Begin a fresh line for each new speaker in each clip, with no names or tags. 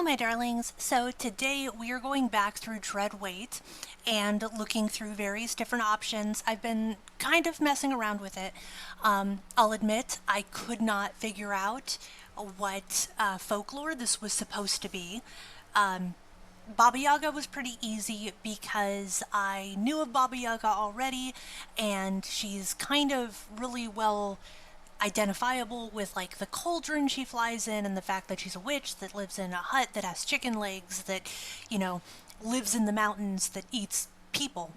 Hello my darlings, so today we are going back through Dreadweight and looking through various different options. I've been kind of messing around with it. I'll admit I could not figure out what folklore this was supposed to be. Baba Yaga was pretty easy because I knew of Baba Yaga already, and she's kind of really well identifiable with like the cauldron she flies in and the fact that she's a witch that lives in a hut that has chicken legs, that, you know, lives in the mountains, that eats people.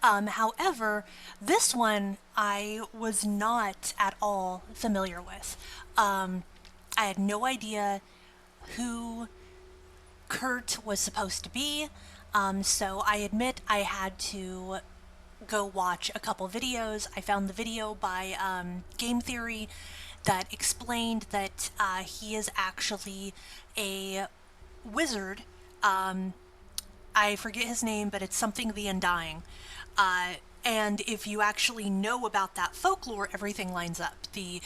However, this one I was not at all familiar with. I had no idea who Kurt was supposed to be, so I admit I had to go watch a couple videos. I found the video by Game Theory that explained that he is actually a wizard. I forget his name, but it's something the Undying. And if you actually know about that folklore, everything lines up. The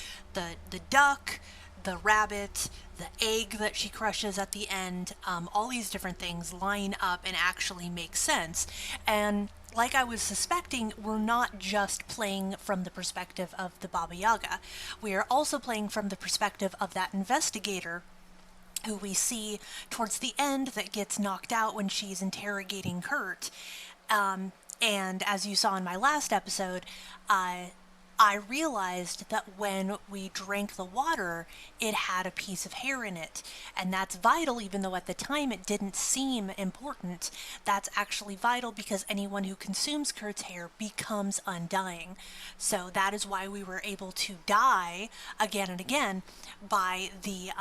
duck, the rabbit, the egg that she crushes at the end, all these different things line up and actually make sense. And like I was suspecting, we're not just playing from the perspective of the Baba Yaga. We are also playing from the perspective of that investigator who we see towards the end that gets knocked out when she's interrogating Kurt. And as you saw in my last episode, I realized that when we drank the water, it had a piece of hair in it. And that's vital, even though at the time it didn't seem important. That's actually vital because anyone who consumes Kurt's hair becomes undying. So that is why we were able to die again and again by the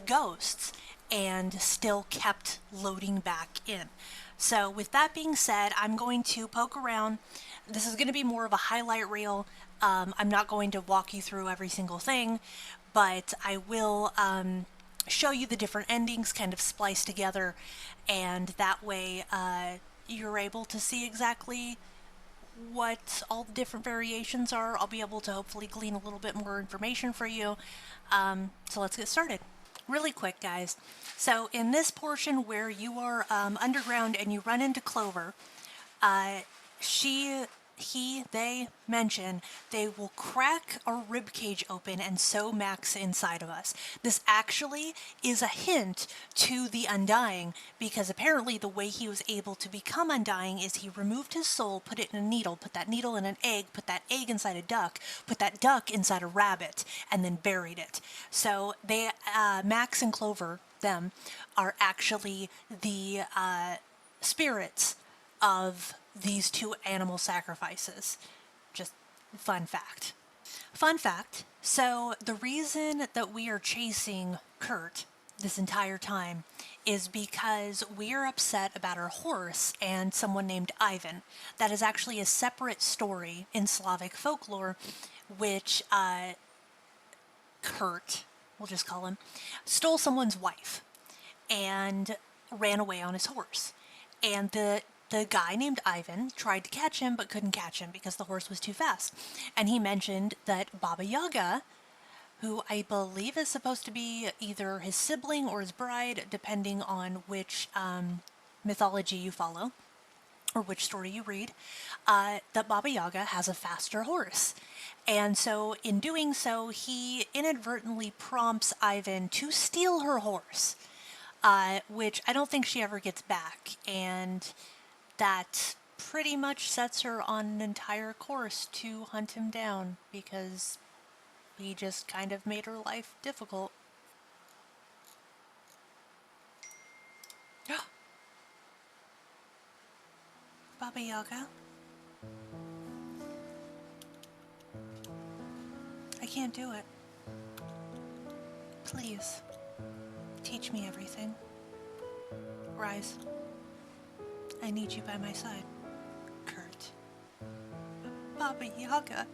ghosts and still kept loading back in. So with that being said, I'm going to poke around. This is going to be more of a highlight reel. I'm not going to walk you through every single thing, but I will show you the different endings kind of spliced together, and that way you're able to see exactly what all the different variations are. I'll be able to hopefully glean a little bit more information for you. So let's get started. Really quick, guys. So in this portion where you are underground and you run into Clover, they mention they will crack our ribcage open and sew Max inside of us. This actually is a hint to the Undying, because apparently the way he was able to become Undying is he removed his soul, put it in a needle, put that needle in an egg, put that egg inside a duck, put that duck inside a rabbit, and then buried it. So they, Max and Clover, them, are actually the spirits of these two animal sacrifices. Just fun fact. Fun fact, so the reason that we are chasing Kurt this entire time is because we are upset about our horse and someone named Ivan. That is actually a separate story in Slavic folklore, which Kurt, we'll just call him, stole someone's wife and ran away on his horse. And the guy named Ivan tried to catch him but couldn't catch him because the horse was too fast. And he mentioned that Baba Yaga, who I believe is supposed to be either his sibling or his bride, depending on which mythology you follow or which story you read, that Baba Yaga has a faster horse. And so in doing so, he inadvertently prompts Ivan to steal her horse, which I don't think she ever gets back. And that pretty much sets her on an entire course to hunt him down, because he just kind of made her life difficult. Baba Yaga? I can't do it. Please, teach me everything. Rise. I need you by my side. Kurt. Baba Yaga.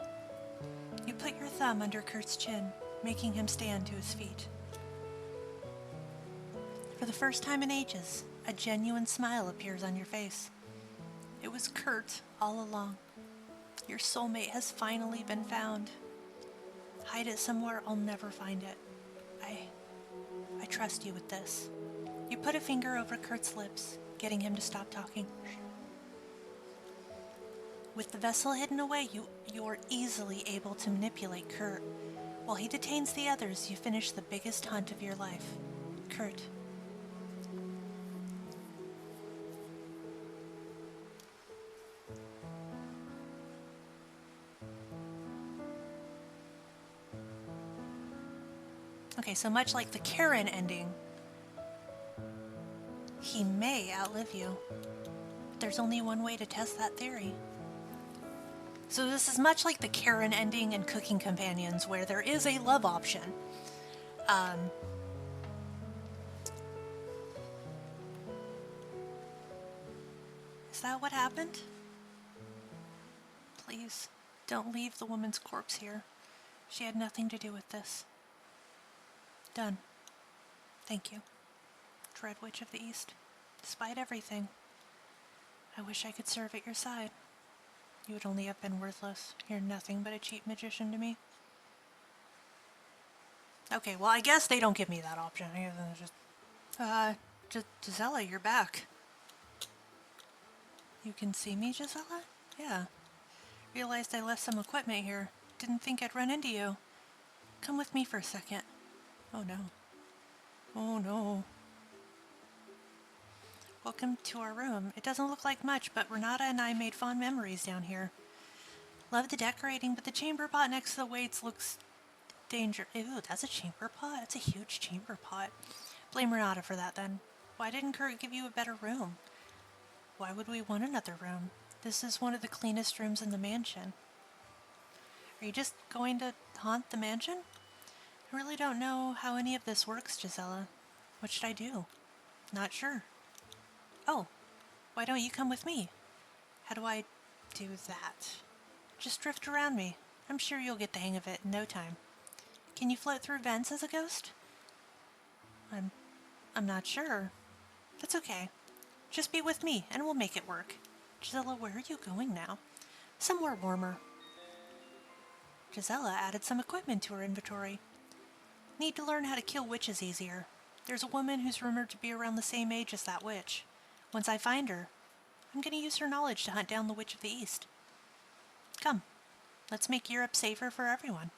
You put your thumb under Kurt's chin, making him stand to his feet. For the first time in ages, a genuine smile appears on your face. It was Kurt all along. Your soulmate has finally been found. Hide it somewhere I'll never find it. I trust you with this. You put a finger over Kurt's lips, getting him to stop talking. With the vessel hidden away, you're easily able to manipulate Kurt. While he detains the others, you finish the biggest hunt of your life. Kurt. Okay, so much like the Karen ending, he may outlive you. There's only one way to test that theory. So this is much like the Karen ending in Cooking Companions, where there is a love option. Is that what happened? Please, don't leave the woman's corpse here. She had nothing to do with this. Done. Thank you, Dread Witch of the East. Despite everything, I wish I could serve at your side. You would only have been worthless. You're nothing but a cheap magician to me. Okay, well, I guess they don't give me that option. I guess Gisela, you're back. You can see me, Gisela? Yeah. Realized I left some equipment here. Didn't think I'd run into you. Come with me for a second. Oh no. Oh no. Welcome to our room. It doesn't look like much, but Renata and I made fond memories down here. Love the decorating, but the chamber pot next to the weights looks dangerous. Ew, that's a chamber pot? That's a huge chamber pot. Blame Renata for that then. Why didn't Kurt give you a better room? Why would we want another room? This is one of the cleanest rooms in the mansion. Are you just going to haunt the mansion? I really don't know how any of this works, Gisela. What should I do? Not sure. Oh, why don't you come with me? How do I do that? Just drift around me. I'm sure you'll get the hang of it in no time. Can you float through vents as a ghost? I'm not sure. That's okay. Just be with me and we'll make it work. Gisela, where are you going now? Somewhere warmer. Gisela added some equipment to her inventory. Need to learn how to kill witches easier. There's a woman who's rumored to be around the same age as that witch. Once I find her, I'm going to use her knowledge to hunt down the Witch of the East. Come, let's make Europe safer for everyone.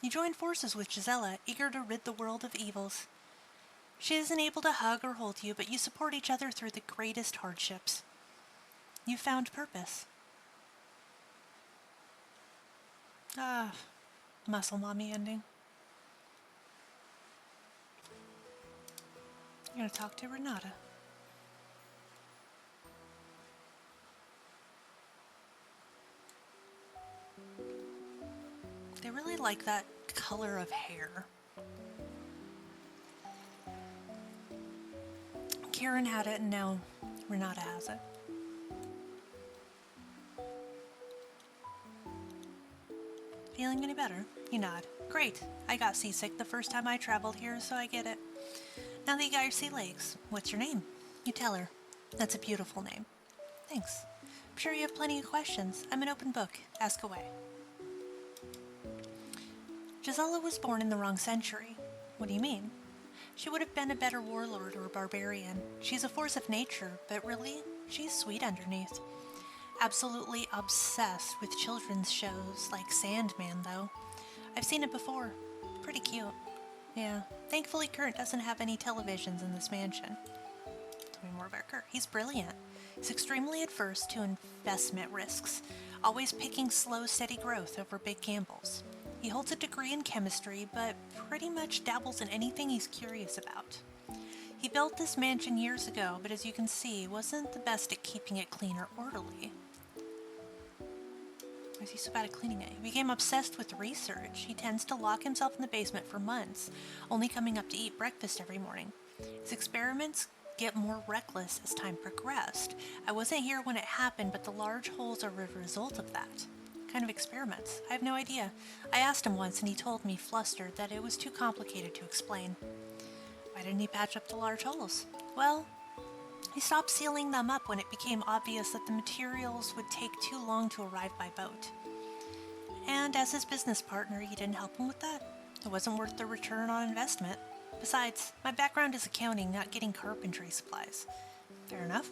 You join forces with Gisela, eager to rid the world of evils. She isn't able to hug or hold you, but you support each other through the greatest hardships. You found purpose. Muscle mommy ending. You're gonna talk to Renata. They really like that color of hair. Karen had it and now Renata has it. Feeling any better? You nod. Great. I got seasick the first time I traveled here, so I get it. Now that you got your sea legs, what's your name? You tell her. That's a beautiful name. Thanks. I'm sure you have plenty of questions. I'm an open book. Ask away. Gisela was born in the wrong century. What do you mean? She would have been a better warlord or barbarian. She's a force of nature, but really, she's sweet underneath. Absolutely obsessed with children's shows like Sandman, though. I've seen it before. Pretty cute. Yeah. Thankfully, Kurt doesn't have any televisions in this mansion. Tell me more about Kurt. He's brilliant. He's extremely adverse to investment risks, always picking slow, steady growth over big gambles. He holds a degree in chemistry, but pretty much dabbles in anything he's curious about. He built this mansion years ago, but as you can see, wasn't the best at keeping it clean or orderly. Why is he so bad at cleaning it? He became obsessed with research. He tends to lock himself in the basement for months, only coming up to eat breakfast every morning. His experiments get more reckless as time progressed. I wasn't here when it happened, but the large holes are a result of that. What kind of experiments? I have no idea. I asked him once and he told me, flustered, that it was too complicated to explain. Why didn't he patch up the large holes? Well, he stopped sealing them up when it became obvious that the materials would take too long to arrive by boat. And as his business partner, you didn't help him with that? It wasn't worth the return on investment. Besides, my background is accounting, not getting carpentry supplies. Fair enough.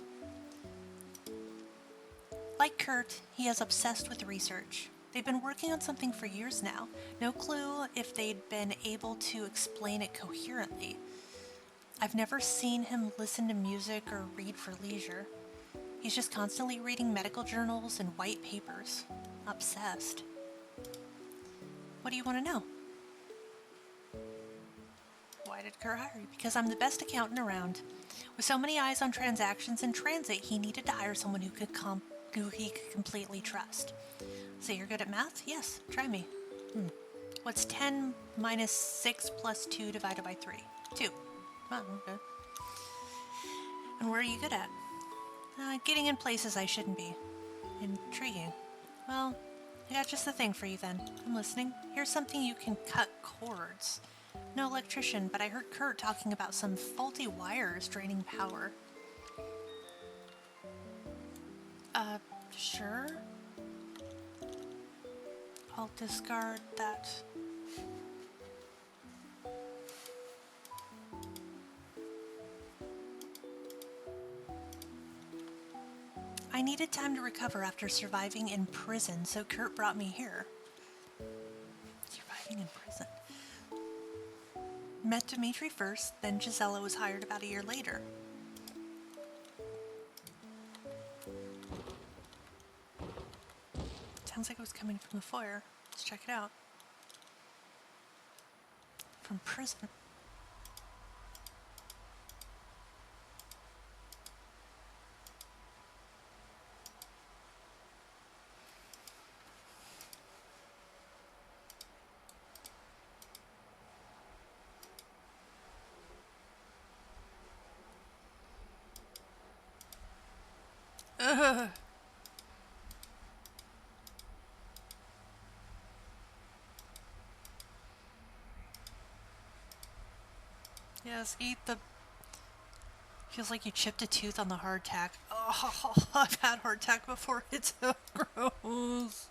Like Kurt, he is obsessed with research. They've been working on something for years now. No clue if they'd been able to explain it coherently. I've never seen him listen to music or read for leisure. He's just constantly reading medical journals and white papers. Obsessed. What do you want to know? Why did Kurt hire you? Because I'm the best accountant around. With so many eyes on transactions in transit, he needed to hire someone who he could completely trust. So you're good at math? Yes, try me. What's 10 minus 6 plus 2 divided by 3? 2. Oh, okay. And where are you good at? Getting in places I shouldn't be. Intriguing. Well, I got just the thing for you then. I'm listening. Here's something you can cut cords. No electrician, but I heard Kurt talking about some faulty wires draining power. Sure. I'll discard that. I needed time to recover after surviving in prison, so Kurt brought me here. Surviving in prison. Met Dimitri first, then Gisela was hired about a year later. Sounds like it was coming from the foyer. Let's check it out. From prison. Ugh. Yes, eat the... Feels like you chipped a tooth on the hardtack. Oh, I've had hardtack before. It's so gross.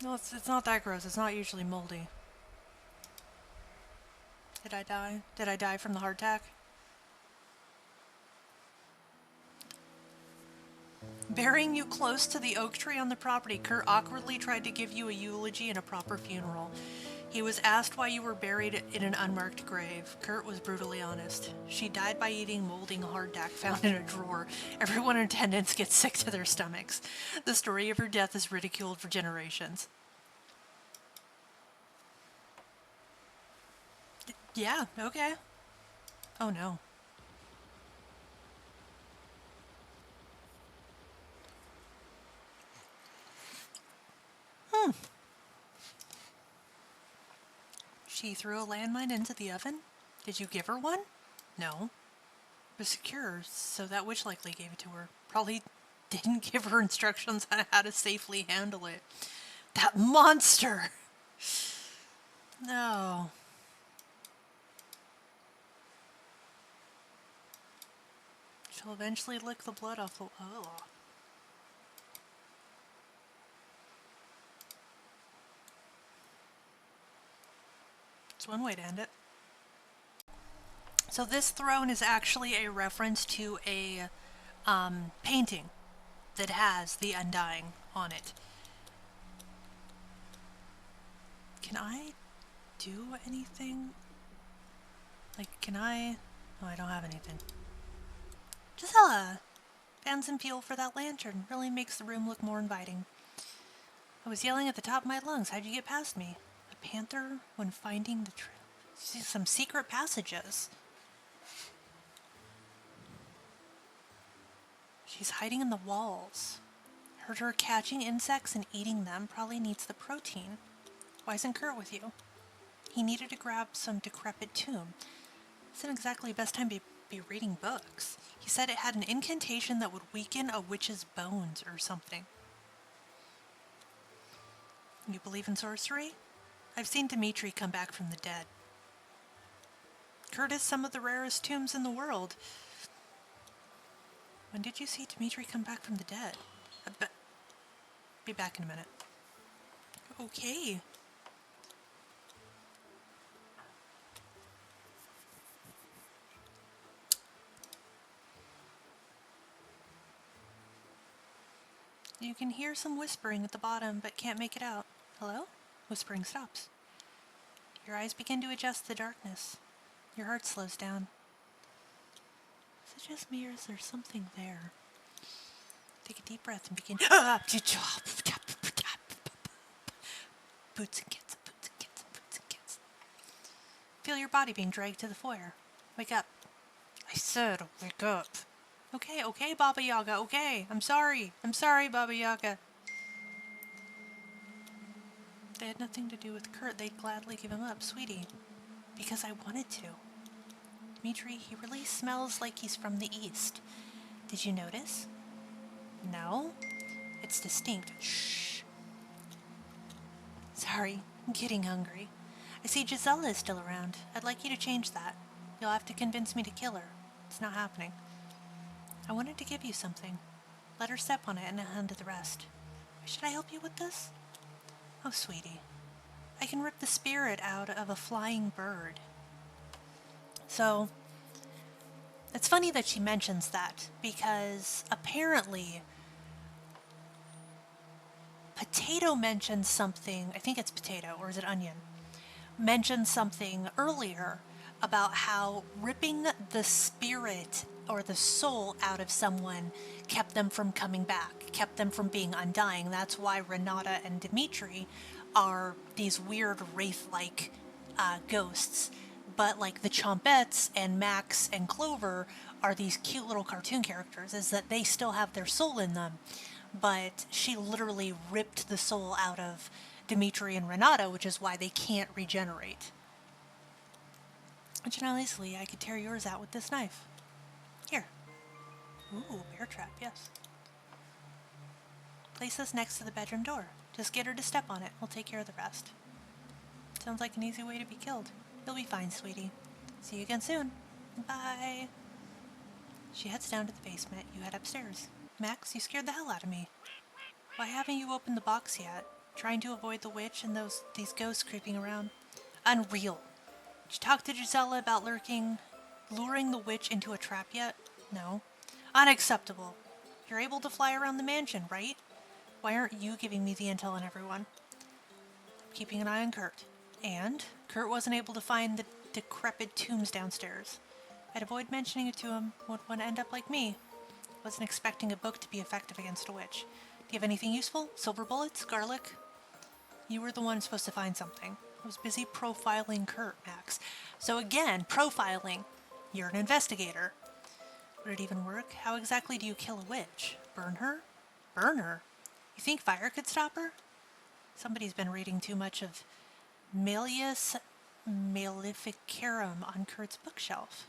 No, it's not that gross. It's not usually moldy. Did I die? Did I die from the hardtack? Burying you close to the oak tree on the property, Kurt awkwardly tried to give you a eulogy and a proper funeral. He was asked why you were buried in an unmarked grave. Kurt was brutally honest. She died by eating molding hardtack found in a drawer. Everyone in attendance gets sick to their stomachs. The story of her death is ridiculed for generations. Yeah, okay. Oh no. She threw a landmine into the oven? Did you give her one? No. It was secure, so that witch likely gave it to her. Probably didn't give her instructions on how to safely handle it. That monster! No. She'll eventually lick the blood off the... Oh. It's one way to end it. So this throne is actually a reference to a painting that has the Undying on it. Can I do anything? Like, can I... Oh, I don't have anything. Gisela! Fan some fuel for that lantern. Really makes the room look more inviting. I was yelling at the top of my lungs. How'd you get past me? A panther when finding the trail. See some secret passages. She's hiding in the walls. Heard her catching insects and eating them. Probably needs the protein. Why isn't Kurt with you? He needed to grab some decrepit tomb. Isn't exactly the best time to be reading books. He said it had an incantation that would weaken a witch's bones or something. You believe in sorcery? I've seen Dimitri come back from the dead. Kurt is some of the rarest tombs in the world. When did you see Dimitri come back from the dead? Be back in a minute. Okay. You can hear some whispering at the bottom, but can't make it out. Hello? Whispering stops. Your eyes begin to adjust to the darkness. Your heart slows down. Is it just me or is there something there? Take a deep breath and begin. Boots and kids, boots and kids, boots and kids. Feel your body being dragged to the foyer. Wake up. I said, wake up. Okay, okay, Baba Yaga, okay. I'm sorry, Baba Yaga. They had nothing to do with Kurt. They'd gladly give him up, sweetie. Because I wanted to. Dimitri, he really smells like he's from the East. Did you notice? No? It's distinct. Shh. Sorry, I'm getting hungry. I see Gisela is still around. I'd like you to change that. You'll have to convince me to kill her. It's not happening. I wanted to give you something. Let her step on it and I'll handle the rest. Should I help you with this? Oh, sweetie. I can rip the spirit out of a flying bird. So, it's funny that she mentions that, because apparently Potato mentioned something, I think it's Potato, or is it Onion, mentioned something earlier about how ripping the spirit or the soul out of someone kept them from coming back, kept them from being undying. That's why Renata and Dimitri are these weird wraith-like ghosts. But like the Chompettes and Max and Clover are these cute little cartoon characters, is that they still have their soul in them. But she literally ripped the soul out of Dimitri and Renata, which is why they can't regenerate. And you know, easily I could tear yours out with this knife. Here. Ooh, bear trap, yes. Place this next to the bedroom door. Just get her to step on it. We'll take care of the rest. Sounds like an easy way to be killed. You'll be fine, sweetie. See you again soon. Bye. She heads down to the basement. You head upstairs. Max, you scared the hell out of me. Why haven't you opened the box yet? Trying to avoid the witch and these ghosts creeping around? Unreal. Did you talk to Gisela about luring the witch into a trap yet? No. Unacceptable. You're able to fly around the mansion, right? Why aren't you giving me the intel on everyone? I'm keeping an eye on Kurt. And Kurt wasn't able to find the decrepit tombs downstairs. I'd avoid mentioning it to him. Wouldn't want to end up like me. Wasn't expecting a book to be effective against a witch. Do you have anything useful? Silver bullets? Garlic? You were the one supposed to find something. I was busy profiling Kurt, Max. So again, profiling. You're an investigator. Would it even work? How exactly do you kill a witch? Burn her? Burn her? You think fire could stop her? Somebody's been reading too much of Malleus Maleficarum on Kurt's bookshelf.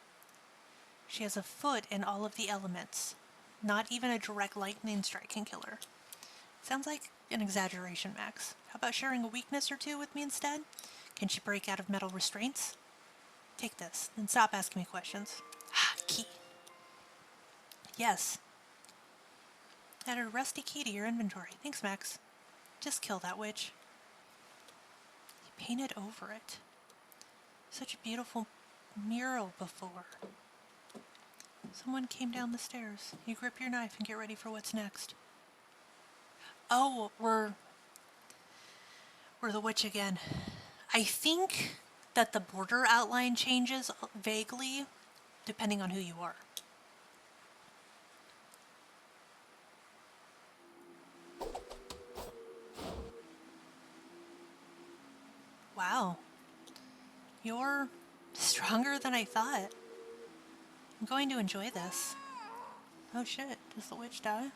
She has a foot in all of the elements. Not even a direct lightning strike can kill her. Sounds like an exaggeration, Max. How about sharing a weakness or two with me instead? Can she break out of metal restraints? Take this, and stop asking me questions. Key. Yes. Added a rusty key to your inventory. Thanks, Max. Just kill that witch. He painted over it. Such a beautiful mural before. Someone came down the stairs. You grip your knife and get ready for what's next. Oh, we're the witch again. I think that the border outline changes vaguely depending on who you are. Wow. You're stronger than I thought. I'm going to enjoy this. Oh shit, does the witch die?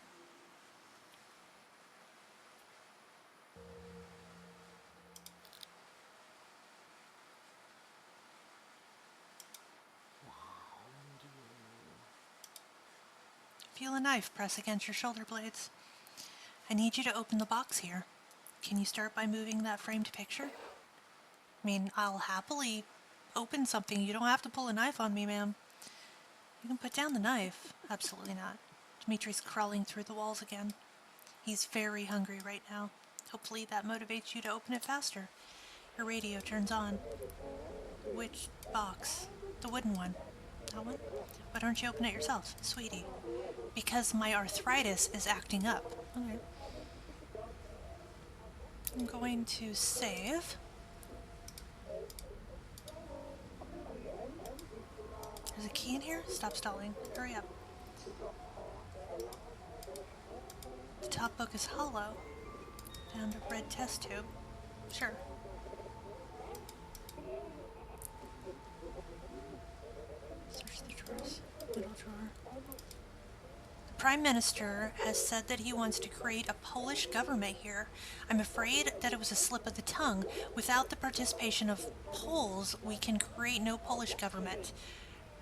Feel a knife press against your shoulder blades. I need you to open the box here. Can you start by moving that framed picture? I mean, I'll happily open something. You don't have to pull a knife on me, ma'am. You can put down the knife. Absolutely not. Dimitri's crawling through the walls again. He's very hungry right now. Hopefully that motivates you to open it faster. Your radio turns on. Which box? The wooden one. That one? Why don't you open it yourself, sweetie? Because my arthritis is acting up. Okay. I'm going to save. There's a key in here? Stop stalling. Hurry up. The top book is hollow. Found a red test tube. Sure. Search the drawers. Middle drawer. The Prime Minister has said that he wants to create a Polish government here. I'm afraid that it was a slip of the tongue. Without the participation of Poles, we can create no Polish government.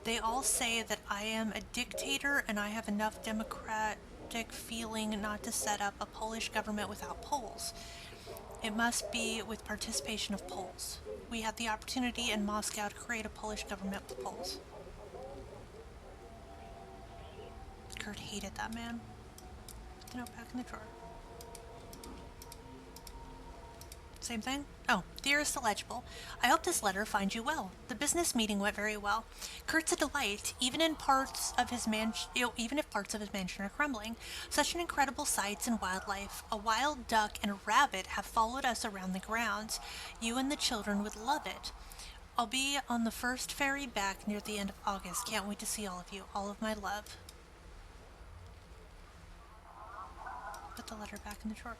They all say that I am a dictator and I have enough democratic feeling not to set up a Polish government without Poles. It must be with participation of Poles. We had the opportunity in Moscow to create a Polish government with Poles. Kurt hated that man. Put the note back in the drawer. Same thing? Oh, dearest illegible, I hope this letter finds you well. The business meeting went very well. Kurt's a delight, even if parts of his mansion are crumbling. Such an incredible sights and wildlife. A wild duck and a rabbit have followed us around the grounds. You and the children would love it. I'll be on the first ferry back near the end of August. Can't wait to see all of you. All of my love. Put the letter back in the drawer.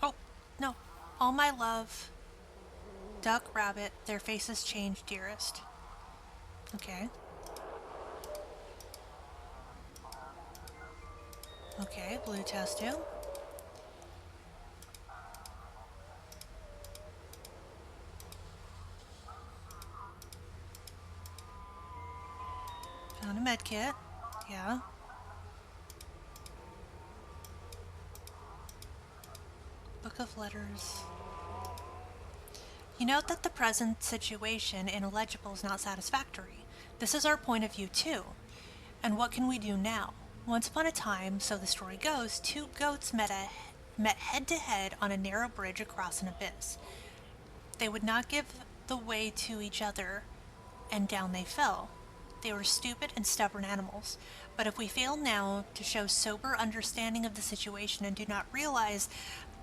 Oh, no. All my love. Duck, rabbit, their faces change, dearest. Okay. Okay, blue test tube. Found a med kit. Yeah. Book of letters. You note that the present situation in illegible is not satisfactory. This is our point of view too. And what can we do now? Once upon a time, so the story goes, two goats met head to head on a narrow bridge across an abyss. They would not give the way to each other, and down they fell. They were stupid and stubborn animals. But if we fail now to show sober understanding of the situation and do not realize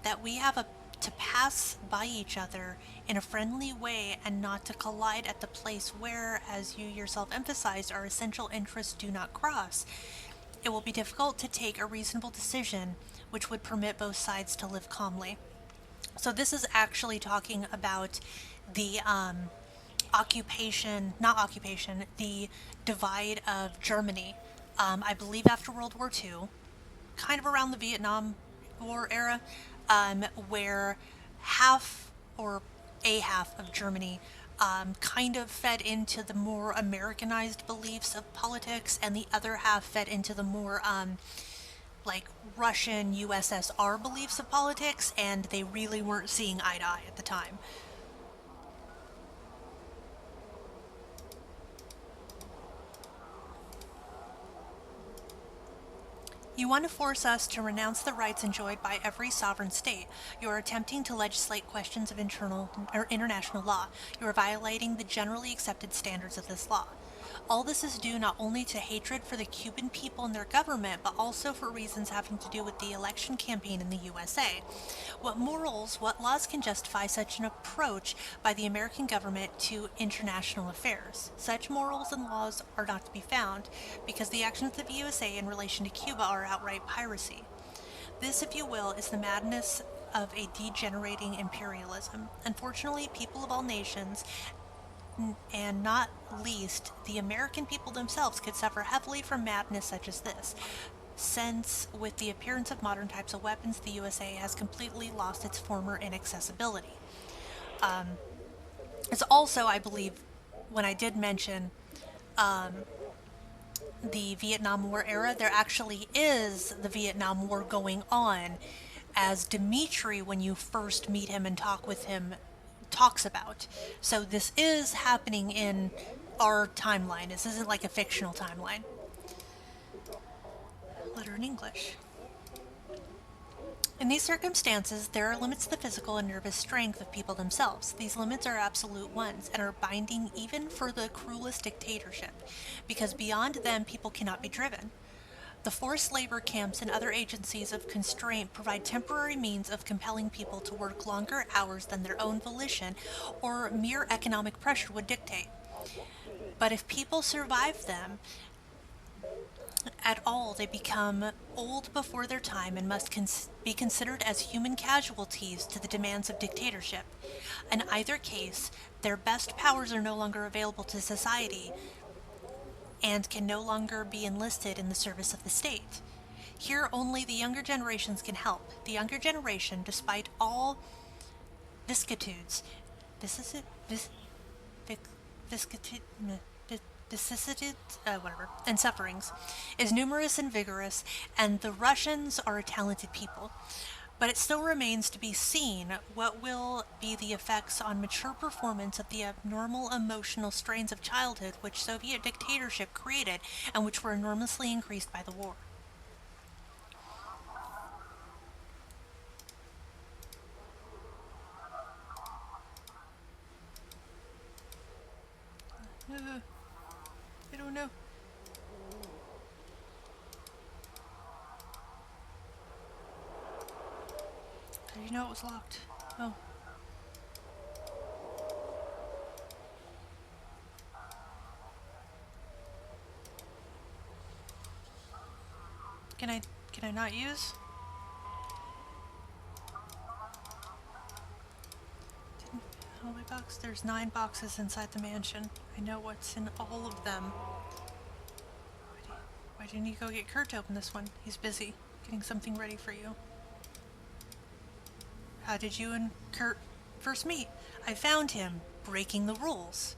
that we have to pass by each other in a friendly way and not to collide at the place where, as you yourself emphasized, our essential interests do not cross, it will be difficult to take a reasonable decision which would permit both sides to live calmly. So this is actually talking about the the divide of Germany. I believe after World War II, kind of around the Vietnam War era, where half or a half of Germany kind of fed into the more Americanized beliefs of politics, and the other half fed into the more like Russian USSR beliefs of politics, and they really weren't seeing eye to eye at the time. You want to force us to renounce the rights enjoyed by every sovereign state. You are attempting to legislate questions of international law. You are violating the generally accepted standards of this law. All this is due not only to hatred for the Cuban people and their government, but also for reasons having to do with the election campaign in the USA. What laws can justify such an approach by the American government to international affairs? Such morals and laws are not to be found, because the actions of the USA in relation to Cuba are outright piracy. This, if you will, is the madness of a degenerating imperialism. Unfortunately, people of all nations, and not least the American people themselves, could suffer heavily from madness such as this, since with the appearance of modern types of weapons, the USA has completely lost its former inaccessibility. It's also, I believe, when I did mention the Vietnam War era, there actually is the Vietnam War going on, as Dmitri, when you first meet him and talk with him, talks about. So this is happening in our timeline. This isn't like a fictional timeline. Letter in English. In these circumstances, there are limits to the physical and nervous strength of people themselves. These limits are absolute ones and are binding even for the cruelest dictatorship, because beyond them people cannot be driven. The forced labor camps and other agencies of constraint provide temporary means of compelling people to work longer hours than their own volition or mere economic pressure would dictate. But if people survive them at all, they become old before their time and must be considered as human casualties to the demands of dictatorship. In either case, their best powers are no longer available to society and can no longer be enlisted in the service of the state. Here, only the younger generations can help. The younger generation, despite all vicissitudes, whatever, and sufferings, is numerous and vigorous, and the Russians are a talented people. But it still remains to be seen what will be the effects on mature performance of the abnormal emotional strains of childhood which Soviet dictatorship created and which were enormously increased by the war. I don't know. How did you know it was locked? Oh. Can I not use? Holy box. There's 9 boxes inside the mansion. I know what's in all of them. Why didn't you go get Kurt to open this one? He's busy getting something ready for you. How did you and Kurt first meet? I found him breaking the rules.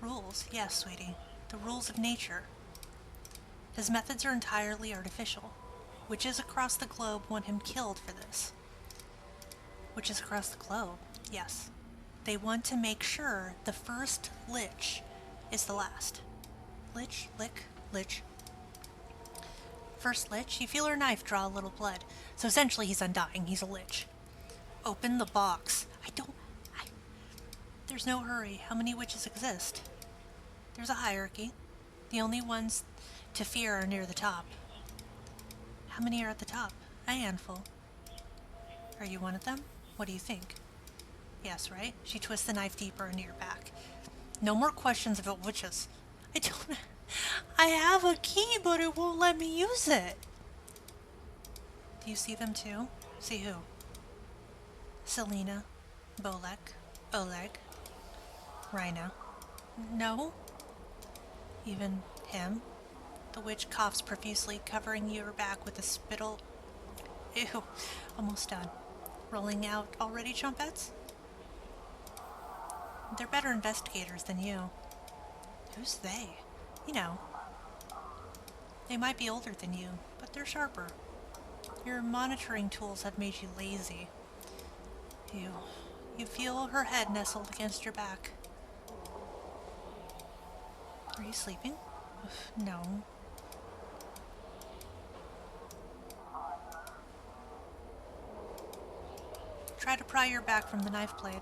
Rules? Yes, sweetie. The rules of nature. His methods are entirely artificial. Witches across the globe want him killed for this. Witches across the globe? Yes. They want to make sure the first lich is the last. Lich, lick, lich. First lich, you feel her knife draw a little blood. So essentially he's undying, he's a lich. Open the box. There's no hurry. How many witches exist? There's a hierarchy. The only ones to fear are near the top. How many are at the top? A handful. Are you one of them? What do you think? Yes, right? She twists the knife deeper into your back. No more questions about witches. I have a key, but it won't let me use it. Do you see them too? See who? Selena, Bolek, Oleg, Rhina. No? Even him? The witch coughs profusely, covering your back with a spittle. Ew, almost done. Rolling out already, trumpets? They're better investigators than you. Who's they? You know. They might be older than you, but they're sharper. Your monitoring tools have made you lazy. You feel her head nestled against your back. Are you sleeping? No. Try to pry your back from the knife blade.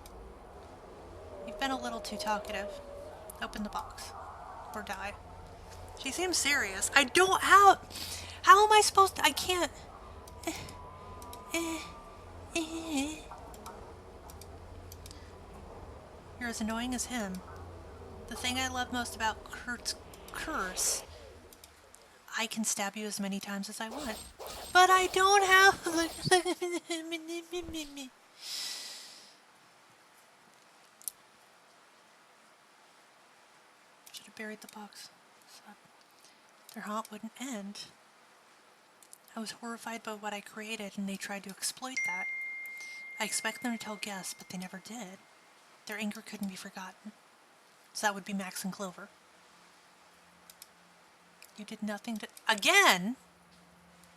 You've been a little too talkative. Open the box. Or die. She seems serious. I don't have... How am I supposed to... I can't... You're as annoying as him. The thing I love most about Kurt's curse... I can stab you as many times as I want. But I don't have... Should have buried the box. So their haunt wouldn't end. I was horrified by what I created, and they tried to exploit that. I expect them to tell guests, but they never did. Their anger couldn't be forgotten. So that would be Max and Clover. You did nothing to... Again?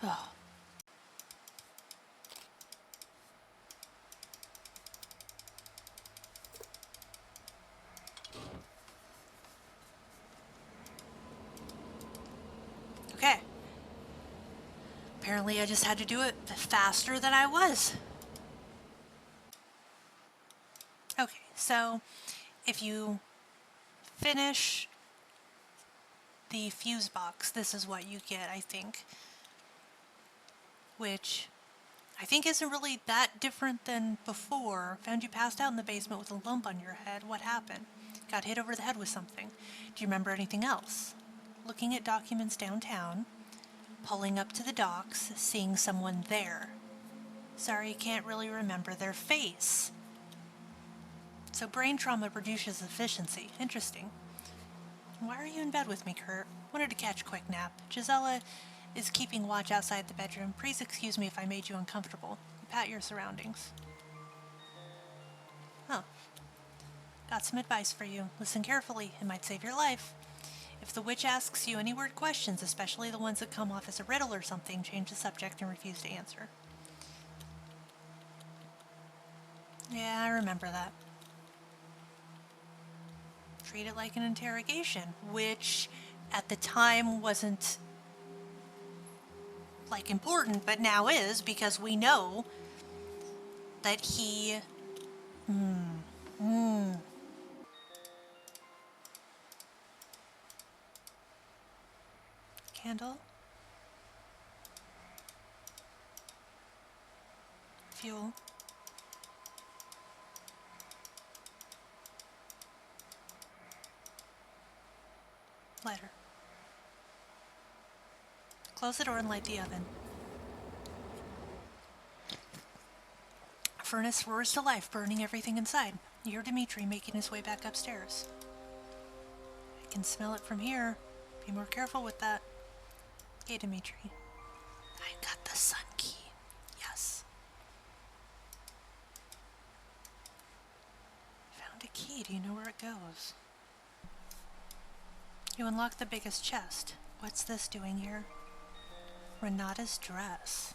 Oh. Okay. Apparently I just had to do it faster than I was. Okay, so if you finish the fuse box, this is what you get, I think. Which I think isn't really that different than before. Found you passed out in the basement with a lump on your head. What happened? Got hit over the head with something. Do you remember anything else? Looking at documents downtown, pulling up to the docks, seeing someone there. Sorry, can't really remember their face. So brain trauma reduces efficiency. Interesting. Why are you in bed with me, Kurt? Wanted to catch a quick nap. Gisela is keeping watch outside the bedroom. Please excuse me if I made you uncomfortable. Pat your surroundings. Oh. Got some advice for you. Listen carefully. It might save your life. If the witch asks you any weird questions, especially the ones that come off as a riddle or something, change the subject and refuse to answer. Yeah, I remember that. Treat it like an interrogation, which at the time wasn't like important, but now is, because we know that he candle, fuel, lighter. Close the door and light the oven. Furnace roars to life, burning everything inside. You hear Dimitri making his way back upstairs. I can smell it from here. Be more careful with that. Hey, Dimitri. I got the sun key. Yes. Found a key. Do you know where it goes? You unlock the biggest chest. What's this doing here? Renata's dress.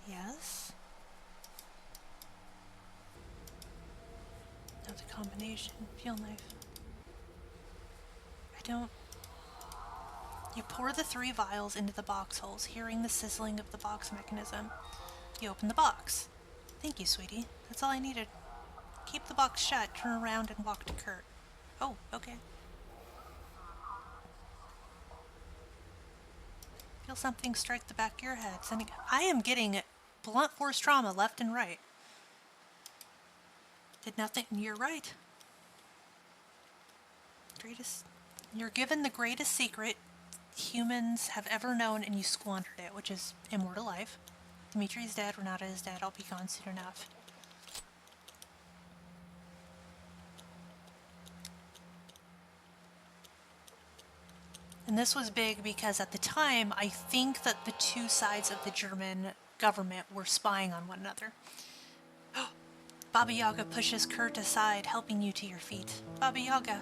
Yes? Not the combination. Fuel knife. I don't... You pour the 3 vials into the box holes, hearing the sizzling of the box mechanism. You open the box. Thank you, sweetie. That's all I needed. Keep the box shut, turn around, and walk to Kurt. Oh, okay. Feel something strike the back of your head. I am getting blunt force trauma left and right. Did nothing. You're right. You're given the greatest secret humans have ever known, and you squandered it, which is immortal life. Dimitri's dead. Renata is dead. I'll be gone soon enough. And this was big because at the time, I think that the 2 sides of the German government were spying on one another. Baba Yaga pushes Kurt aside, helping you to your feet. Baba Yaga,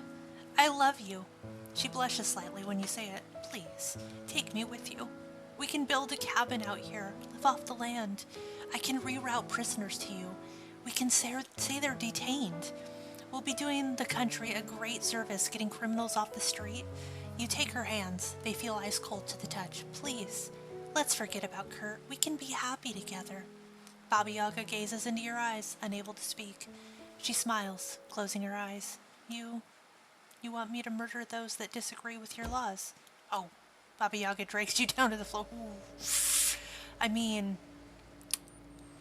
I love you. She blushes slightly when you say it. Please, take me with you. We can build a cabin out here, live off the land. I can reroute prisoners to you. We can say they're detained. We'll be doing the country a great service getting criminals off the street. You take her hands. They feel ice cold to the touch. Please, let's forget about Kurt. We can be happy together. Baba Yaga gazes into your eyes, unable to speak. She smiles, closing her eyes. You want me to murder those that disagree with your laws? Oh, Baba Yaga drags you down to the floor. Ooh. I mean,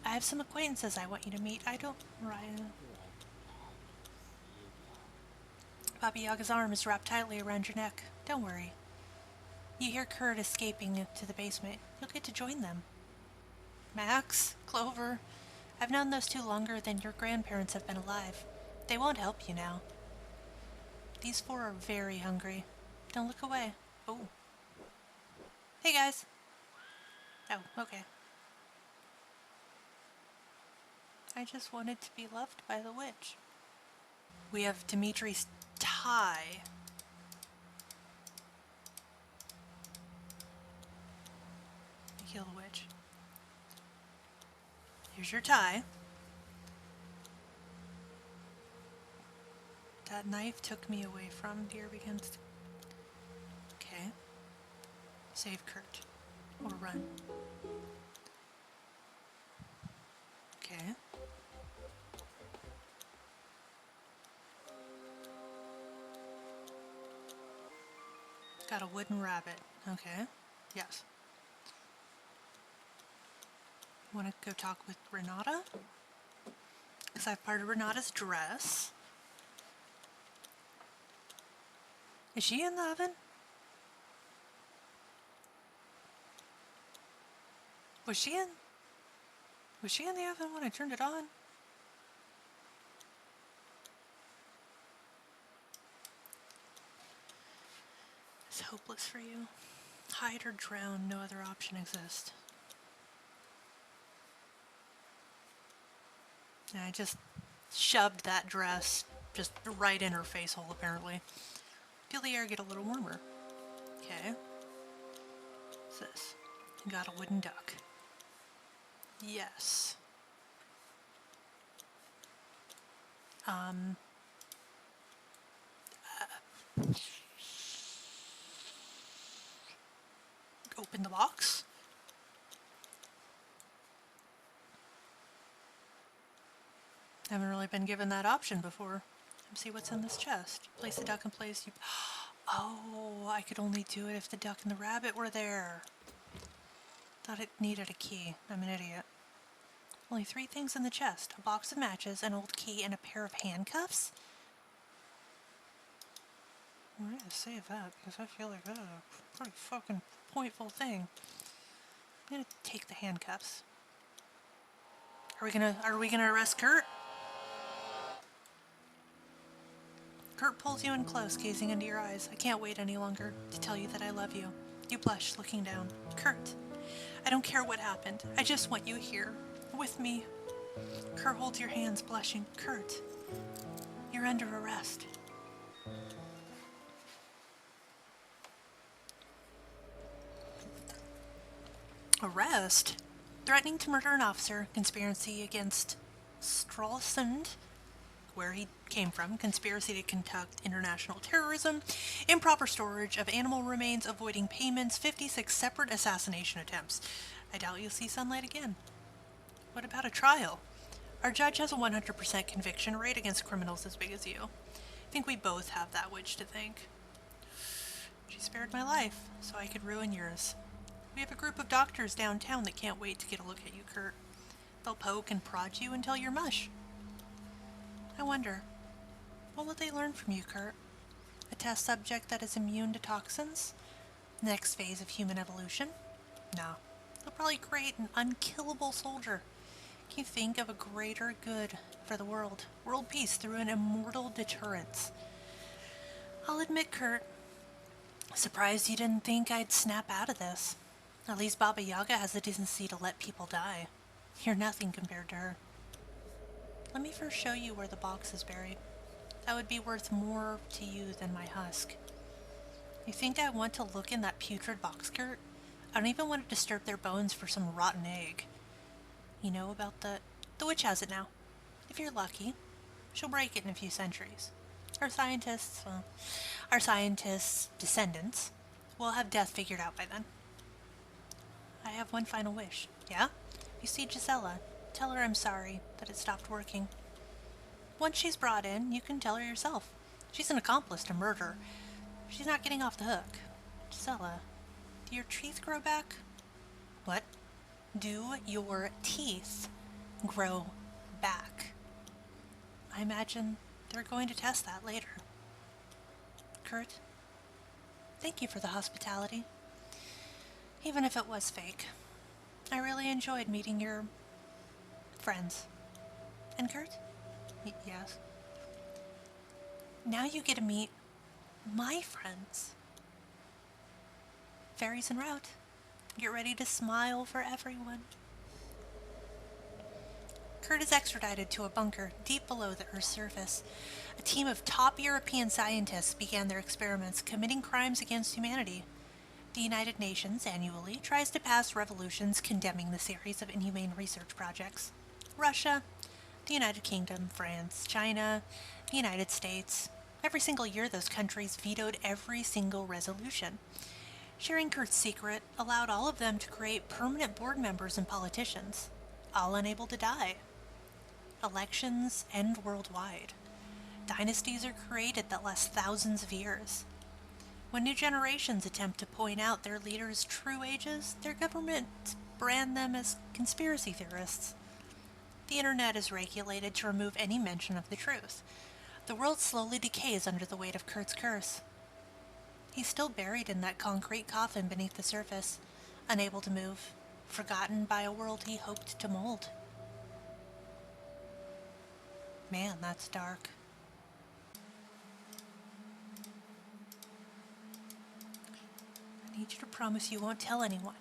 I have some acquaintances I want you to meet. I don't... Ryan. Baba Yaga's arm is wrapped tightly around your neck. Don't worry. You hear Kurt escaping to the basement. You'll get to join them. Max, Clover, I've known those 2 longer than your grandparents have been alive. They won't help you now. These 4 are very hungry. Don't look away. Oh. Hey, guys. Oh, okay. I just wanted to be loved by the witch. We have Dimitri's tie. Kill the witch. Here's your tie. That knife took me away from. Dear begins to... Okay. Save Kurt. Or run. Okay. Got a wooden rabbit. Okay. Yes. Want to go talk with Renata? Because I have part of Renata's dress. Is she in the oven? Was she in the oven when I turned it on? It's hopeless for you. Hide or drown, no other option exists. And I just shoved that dress just right in her face hole, apparently. Feel the air get a little warmer. Okay. What's this? Got a wooden duck. Yes. Open the box. Haven't really been given that option before. Let's see what's in this chest. Place the duck in place. Oh, I could only do it if the duck and the rabbit were there. Thought it needed a key. I'm an idiot. Only 3 things in the chest. A box of matches, an old key, and a pair of handcuffs? I'm gonna save that because I feel like that's a pretty fucking pointful thing. I'm gonna take the handcuffs. Are we gonna arrest Kurt? Kurt pulls you in close, gazing into your eyes. I can't wait any longer to tell you that I love you. You blush, looking down. Kurt, I don't care what happened. I just want you here, with me. Kurt holds your hands, blushing. Kurt, you're under arrest. Arrest? Threatening to murder an officer, conspiracy against Stralsund, where he came from, conspiracy to conduct international terrorism, improper storage of animal remains, avoiding payments, 56 separate assassination attempts. I doubt you'll see sunlight again. What about a trial? Our judge has a 100% conviction rate against criminals as big as you. I think we both have that wish to think. She spared my life, so I could ruin yours. We have a group of doctors downtown that can't wait to get a look at you, Kurt. They'll poke and prod you until you're mush. I wonder, what will they learn from you, Kurt? A test subject that is immune to toxins? Next phase of human evolution? No. They'll probably create an unkillable soldier. Can you think of a greater good for the world? World peace through an immortal deterrence. I'll admit, Kurt, surprised you didn't think I'd snap out of this. At least Baba Yaga has the decency to let people die. You're nothing compared to her. Let me first show you where the box is buried. That would be worth more to you than my husk. You think I want to look in that putrid box, Kurt? I don't even want to disturb their bones for some rotten egg. You know about the witch has it now. If you're lucky, she'll break it in a few centuries. Our scientists, descendants, will have death figured out by then. I have one final wish. Yeah? If you see Gisela, tell her I'm sorry that it stopped working. Once she's brought in, you can tell her yourself. She's an accomplice to murder. She's not getting off the hook. Gisela, do your teeth grow back? What? Do your teeth grow back? I imagine they're going to test that later. Kurt, thank you for the hospitality. Even if it was fake. I really enjoyed meeting your friends. And Kurt? Yes. Now you get to meet my friends. Fairies en route. Get ready to smile for everyone. Kurt is extradited to a bunker deep below the Earth's surface. A team of top European scientists began their experiments committing crimes against humanity. The United Nations annually tries to pass resolutions condemning the series of inhumane research projects. Russia, the United Kingdom, France, China, the United States. Every single year those countries vetoed every single resolution. Sharing Kurt's secret allowed all of them to create permanent board members and politicians, all unable to die. Elections end worldwide. Dynasties are created that last thousands of years. When new generations attempt to point out their leaders' true ages, their governments brand them as conspiracy theorists. The internet is regulated to remove any mention of the truth. The world slowly decays under the weight of Kurt's curse. He's still buried in that concrete coffin beneath the surface, unable to move, forgotten by a world he hoped to mold. Man, that's dark. I need you to promise you won't tell anyone.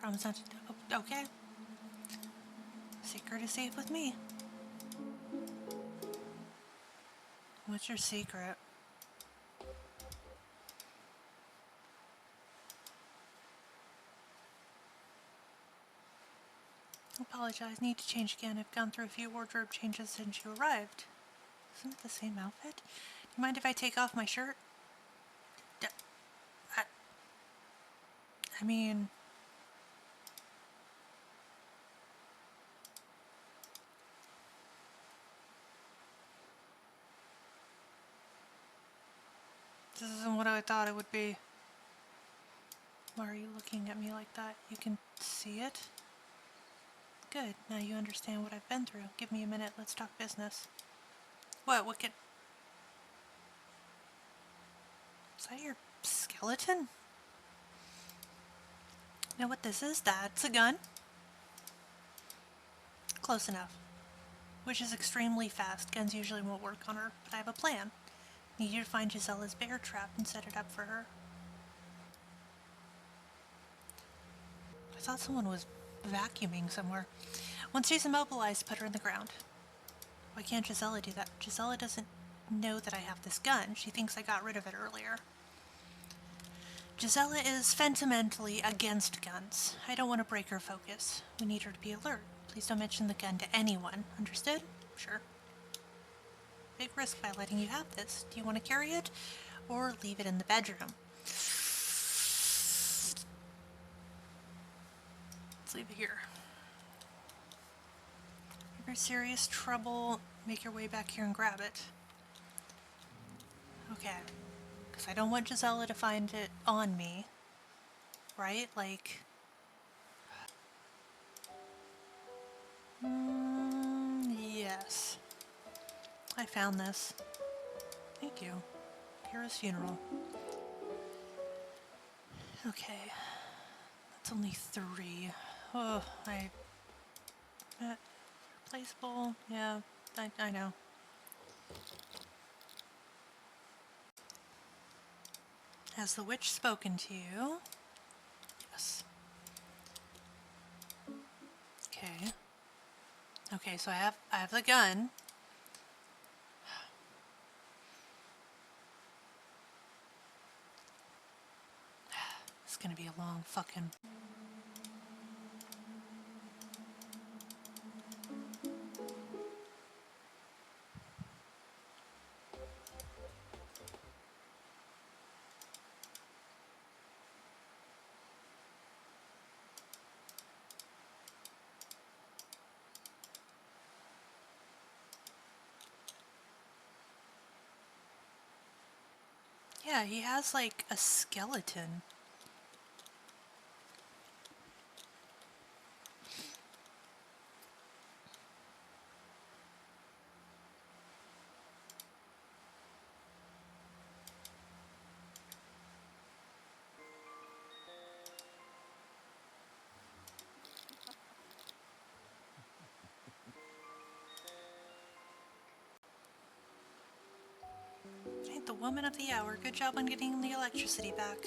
Promise not to... Oh, okay. Secret is safe with me. What's your secret? Apologize, need to change again. I've gone through a few wardrobe changes since you arrived. Isn't it the same outfit? Do you mind if I take off my shirt? I mean... This isn't what I thought it would be. Why are you looking at me like that? You can see it? Good, now you understand what I've been through. Give me a minute, let's talk business. What could... Is that your skeleton? Know what this is? That's a gun. Close enough. Which is extremely fast. Guns usually won't work on her, but I have a plan. Need you to find Gisella's bear trap and set it up for her. I thought someone was vacuuming somewhere. Once she's immobilized, put her in the ground. Why can't Gisela do that? Gisela doesn't know that I have this gun. She thinks I got rid of it earlier. Gisela is fundamentally against guns. I don't want to break her focus. We need her to be alert. Please don't mention the gun to anyone. Understood? Sure. Big risk by letting you have this. Do you want to carry it or leave it in the bedroom? Let's leave it here. If you're in serious trouble, make your way back here and grab it. Okay. Because I don't want Gisela to find it on me. Right? Like... yes. I found this. Thank you. Kira's funeral. Okay. That's only 3. Oh, replaceable? Yeah, I know. Has the witch spoken to you? Yes. Okay. Okay, so I have the gun. It's gonna be a long fucking... Yeah, he has like a skeleton. Ain't the woman of the hour. Good job on getting the electricity back.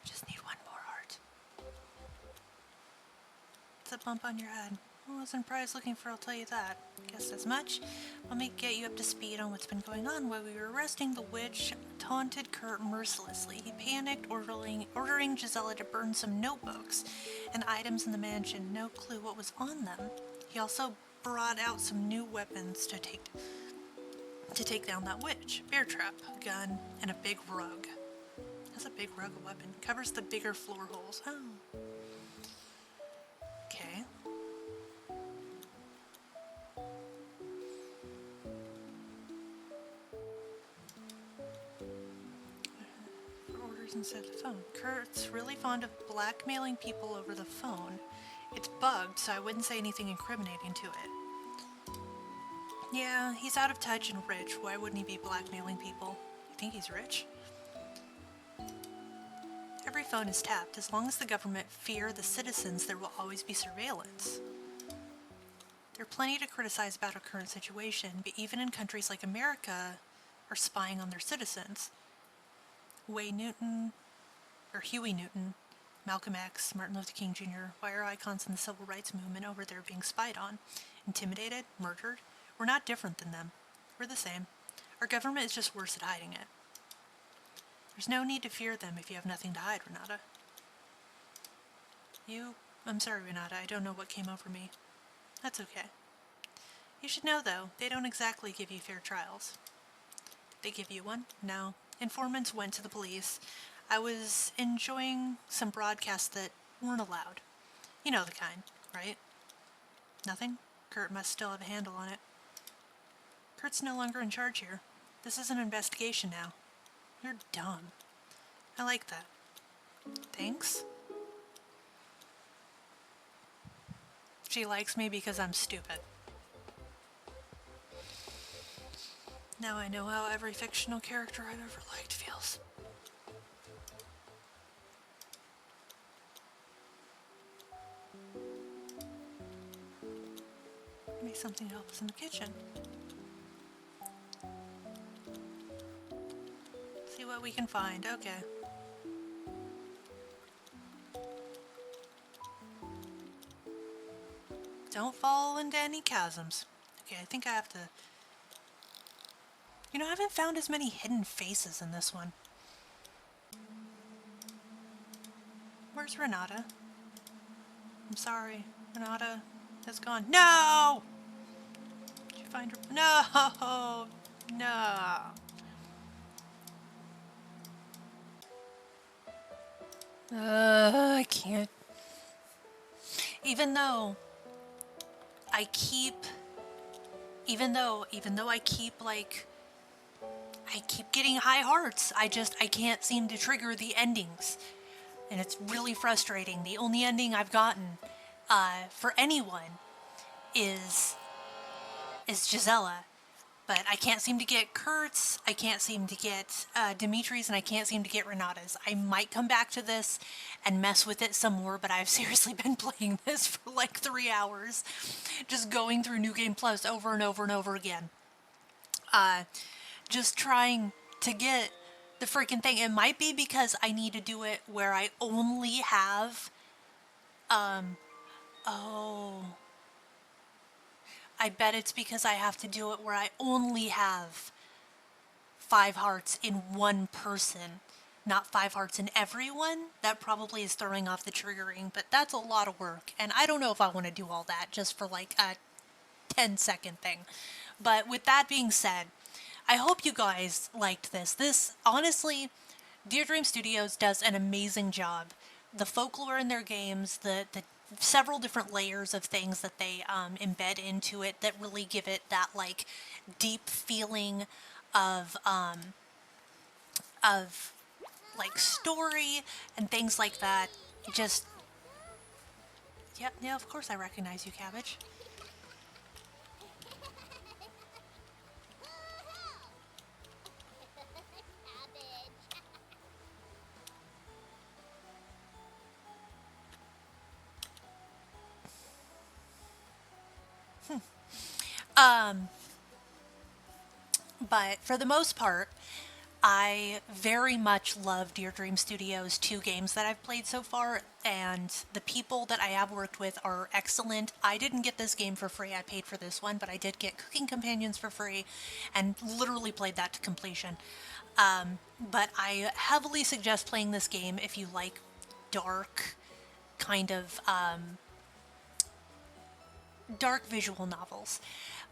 Just need one more heart. It's a bump on your head. I wasn't prize looking for, I'll tell you that. Guessed as much. Let me get you up to speed on what's been going on. While we were arresting, the witch taunted Kurt mercilessly. He panicked, ordering Gisela to burn some notebooks and items in the mansion. No clue what was on them. He also brought out some new weapons to take to take down that witch. Bear trap, gun, and a big rug. Has a big rug a weapon? Covers the bigger floor holes. Oh. Okay. Orders inside the phone. Kurt's really fond of blackmailing people over the phone. It's bugged, so I wouldn't say anything incriminating to it. Yeah, he's out of touch and rich. Why wouldn't he be blackmailing people? You think he's rich? Every phone is tapped. As long as the government fear the citizens, there will always be surveillance. There are plenty to criticize about our current situation, but even in countries like America are spying on their citizens. Huey Newton, Malcolm X, Martin Luther King Jr., why are icons in the civil rights movement over there being spied on? Intimidated? Murdered? We're not different than them. We're the same. Our government is just worse at hiding it. There's no need to fear them if you have nothing to hide, Renata. I'm sorry, Renata, I don't know what came over me. That's okay. You should know, though, they don't exactly give you fair trials. Did they give you one? No. Informants went to the police. I was enjoying some broadcasts that weren't allowed. You know the kind, right? Nothing? Kurt must still have a handle on it. Kurt's no longer in charge here. This is an investigation now. You're dumb. I like that. Thanks? She likes me because I'm stupid. Now I know how every fictional character I've ever liked feels. Maybe something to help us in the kitchen. See what we can find. Okay. Don't fall into any chasms. Okay, I think I have to... You know, I haven't found as many hidden faces in this one. Where's Renata? I'm sorry. Renata has gone. No! Did you find her? No! No! I can't. Even though I keep I keep getting high hearts. I can't seem to trigger the endings. And it's really frustrating. The only ending I've gotten for anyone is Gisela. But I can't seem to get Kurt's, I can't seem to get Dimitri's, and I can't seem to get Renata's. I might come back to this and mess with it some more, but I've seriously been playing this for like 3 hours. Just going through New Game Plus over and over and over again. Just trying to get the freaking thing. It might be because I need to do it where I only have... I bet it's because I have to do it where I only have 5 hearts in one person, not 5 hearts in everyone. That probably is throwing off the triggering, but that's a lot of work, and I don't know if I want to do all that just for like a 10-second thing. But with that being said, I hope you guys liked this. This, honestly, Dear Dream Studios does an amazing job. The folklore in their games, the several different layers of things that they embed into it that really give it that like deep feeling of like story and things like that. Just yeah, of course I recognize you, Cabbage. But for the most part, I very much love Dear Dream Studios' 2 games that I've played so far, and the people that I have worked with are excellent. I didn't get this game for free, I paid for this one, but I did get Cooking Companions for free, and literally played that to completion. But I heavily suggest playing this game if you like dark, kind of, dark visual novels.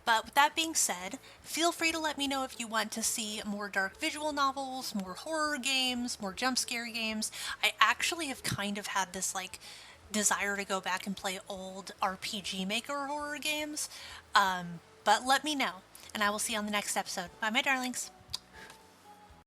But with that being said, feel free to let me know if you want to see more dark visual novels, more horror games, more jump scare games. I actually have kind of had this like desire to go back and play old RPG Maker horror games. But let me know, and I will see you on the next episode. Bye, my darlings.